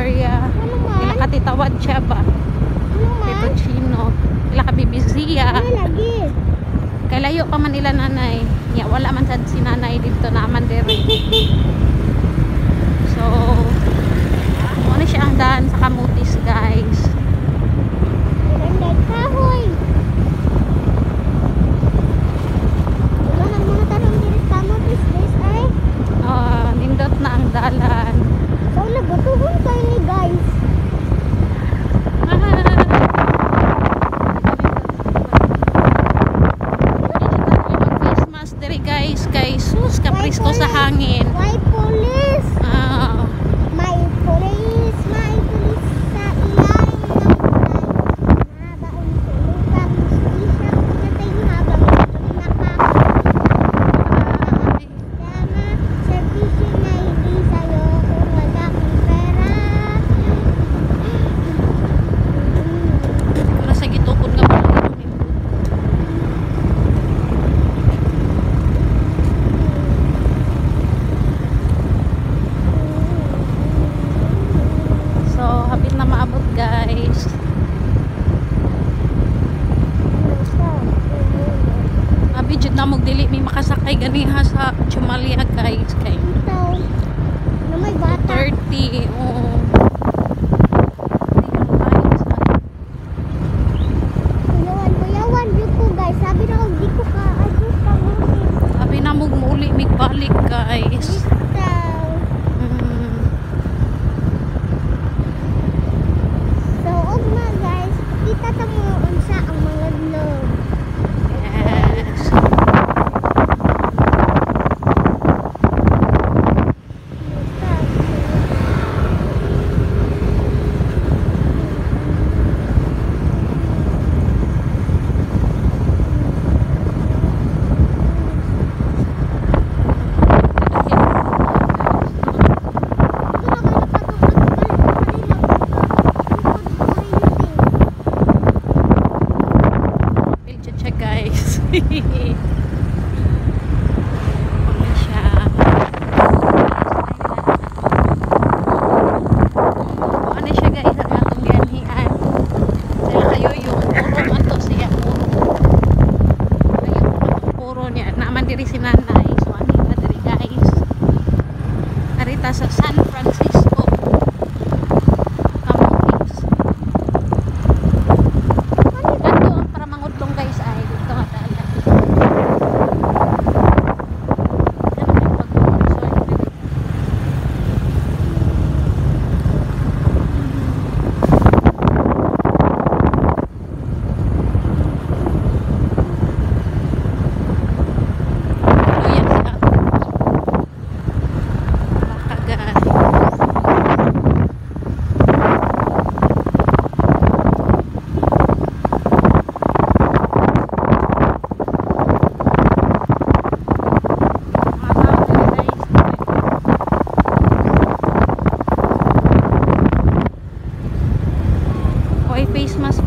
area. Ila katitawad siya ba? Tito Chino. Ila kabibisiya. lagi? Kay layo pa man ila nanay. Ya, wala man sad si nanay dito na man dere. So, ano siya ang daan sa Kamutis, guys. Ilan kahoy. Wala nang mga tanong dito sa Kamutis, guys, ay. Nindot na ang dalan. So, nagbutuhon kayo ni guys. Face mask dere, guys. Kay sus, kaprisko sa hangin. May police. May police. May police sa ilalim ng bahay. Mabaon sulutan. Isya patay habang Tama, servisyo na hindi sa'yo kung wala kang pera. Para sa gitukod nga pala. So, hapit na maabot, guys. Abidjud na magdili may makasakay ganiha sa Chumalia, guys. Kay Ito, na may bata. 30. Oh. Kuyawan, yun po guys. Sabi na kung di ko ka, ayos ka muli. Sabi na mo muli may balik, guys. Ito. So, ugma guys, kita ta mo unsa ang mga vlog. Yes. Picture check, guys. Ano siya? Ano siya, guys? Ang atong gianhian. Dahil kayo yung puro man to siya. Puro niya. Naaman diri si nanay. So, ano nga diri, guys? Narita sa San Francisco. Camotes. Ganto ang para mangudlong, guys, ay dito nga dalan.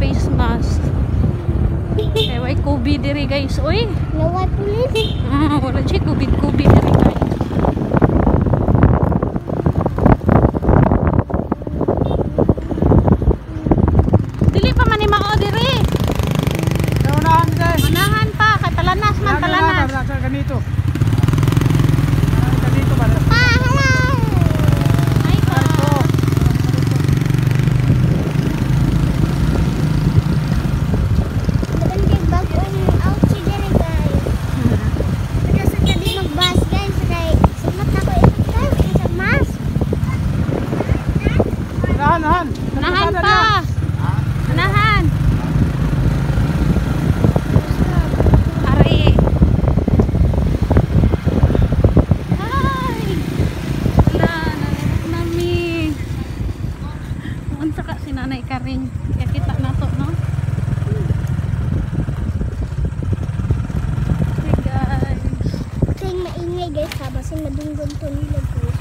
Face mask. Kaya way COVID diri, guys. Uy! Naway police. Wala siya COVID diri, guys. Dili pa man ni mao diri. Naunahan guys. Manahan pa kay palanas man, palanas. Ganito. Ganito ba? Pa, hala. Ay pa. Magandang bagong outfit dere guys. Kasi kadi mag-bus guys, kay sumat ako ito guys, sa mask. Nahan. Manahan pa. Manahan. Ari. Ay. Wala, nalirot nami. Unsa ka si Nanay Karing? Kaya kita na to, no? Hey, guys. Kaya maingay guys ha, basin madunggon to nila guys.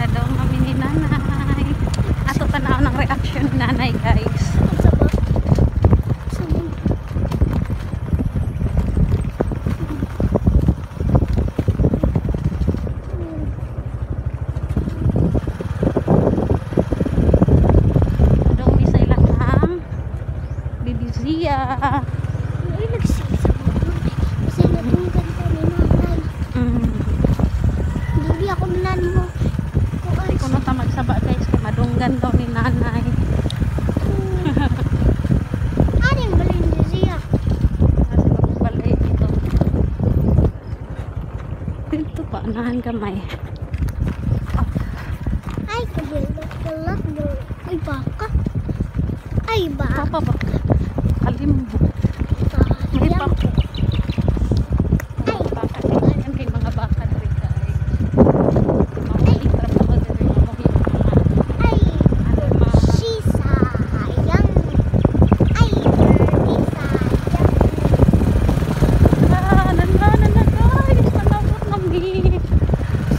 Hello, mami ni Nanay. Ato tanaw ng reaction ni Nanay, guys. Sa ba? Sabi. tingnan mo. Hindi ko na ta magsaba guys, kay madunggan daw ni nanay. Ano yung balin siya? Kasi magbalik dito. Dito pa, nahan kamay. Ay, kabilak-bilak do. Ay, baka. Ay, baka. Papa ba? Kalimbo. May Sayang. bako. Ay, Baka. Yan kay mga baka na rin guys. Mamuling trabaho na rin. Mamuling mga ay. ano mga Si sayang. Ay, Birdie sayang. na guys. Manabot na mi.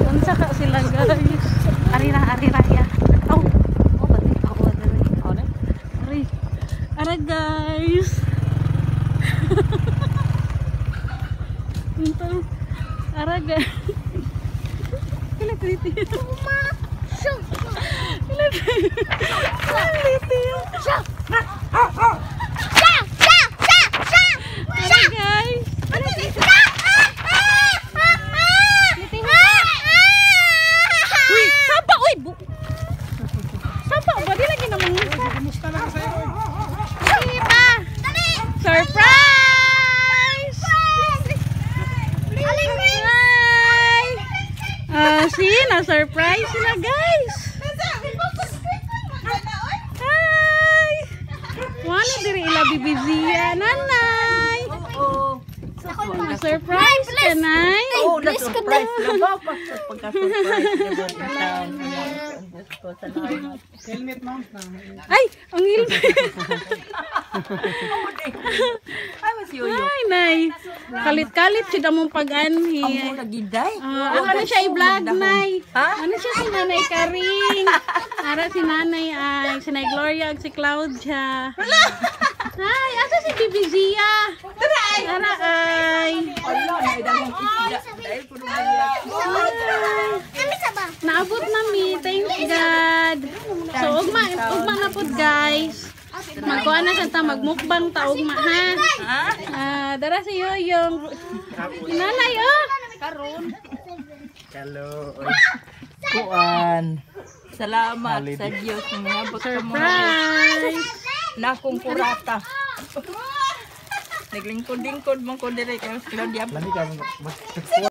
Unsa ka sila guys. Arira ya. Oh. Oh, bati ako dali. Oh, ne. Ari. Ara guys. Ito. Ara guys. Kila triti. Uma. Shoot. Ara guys. Uy, sapa uy. Sapa ba di lagi naman. Kumusta lang sa'yo? Diba? Surprise! Hi! Na-surprise sila guys. Hi! Wala diri ila bibizia, nanay. Na-surprise ka, nay. Oh, na-surprise na ba? Pagka-surprise na ba in town? Helmet, ma'am. Ay, ang hilme. Ay, mas yoyo. Ay, nay. Kalit-kalit siya mong pag-anhi. Ang muna giday. Ano siya i-vlog, nay? Ha? Ano siya si Nanay Karing? Ara si Nanay ay, si Nay Gloria at si Claudia. Ay, asa si Bibi Zia? Ara ay. Ala, naidamang isda. Dahil po naman Naabot na mi, thanks God. So, ugma na po guys. Magkuha na sa magmukbang ta ugma ha. Dara si Yoyong. Nanay oh. Hello. kuan. Salamat sa Diyos nga abot ka mo Surprise! na akong kurata. Naglingkod-lingkod man ko dire kay Claudia. Lami ka.